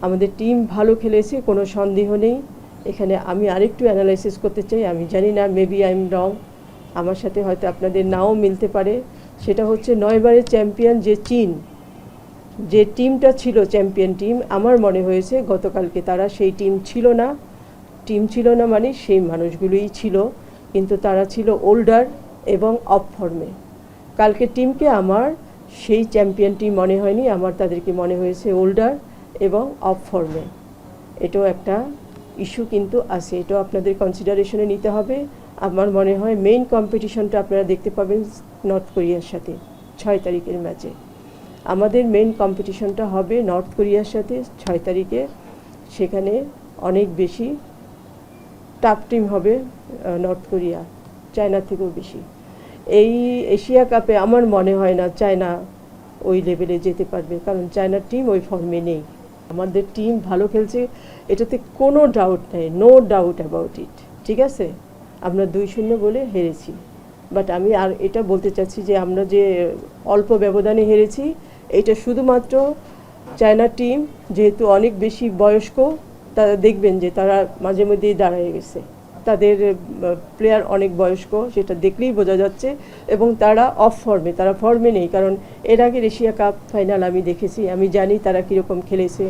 আমাদের টিম ভালো খেলেছে, কোনো সন্দেহ নেই। এখানে আমি আরেকটু অ্যানালাইসিস করতে চাই, আমি জানি না, মেবি আই এম রং, আমার সাথে হয়তো আপনাদের নাও মিলতে পারে। সেটা হচ্ছে 9বারের চ্যাম্পিয়ন যে চীন, যে টিমটা ছিল চ্যাম্পিয়ন টিম, আমার মনে হয়েছে গতকালকে তারা সেই টিম ছিল না। টিম ছিল না মানে সেই মানুষগুলোই ছিল, কিন্তু তারা ছিল ওল্ডার এবং অফ ফর্মে। কালকে টিমকে আমার সেই চ্যাম্পিয়ন টিম মনে হয়নি, আমার তাদেরকে মনে হয়েছে ওল্ডার এবং অফ ফর্মে। এটাও একটা ইস্যু কিন্তু আছে, এটাও আপনাদের কনসিডারেশনে নিতে হবে। আমার মনে হয় মেইন কম্পিটিশনটা আপনারা দেখতে পাবেন নর্থ কোরিয়ার সাথে 6 তারিখের ম্যাচে। আমাদের মেইন কম্পিটিশনটা হবে নর্থ কোরিয়ার সাথে 6 তারিখে। সেখানে অনেক বেশি টাফ টিম হবে নর্থ কোরিয়া, চায়নার থেকেও বেশি। এই এশিয়া কাপে আমার মনে হয় না চায়না ওই লেভেলে যেতে পারবে, কারণ চায়নার টিম ওই ফর্মে নেই। আমাদের টিম ভালো খেলছে, এটাতে কোনো ডাউট নেই, নো ডাউট অ্যাবাউট ইট। ঠিক আছে, আমরা 2-0 বলে হেরেছি, বাট আমি আর এটা বলতে চাচ্ছি যে আমরা যে অল্প ব্যবধানে হেরেছি, এটা শুধুমাত্র চায়না টিম যেহেতু অনেক বেশি বয়স্ক, তারা দেখবেন যে তারা মাঝে মধ্যেই দাঁড়িয়ে গেছে, তাদের প্লেয়ার অনেক বয়স্ক, সেটা দেখলেই বোঝা যাচ্ছে। এবং তারা অফ ফর্মে, তারা ফর্মে নেই, কারণ এর আগে এশিয়া কাপ ফাইনাল আমি দেখেছি, আমি জানি তারা কীরকম খেলেছে।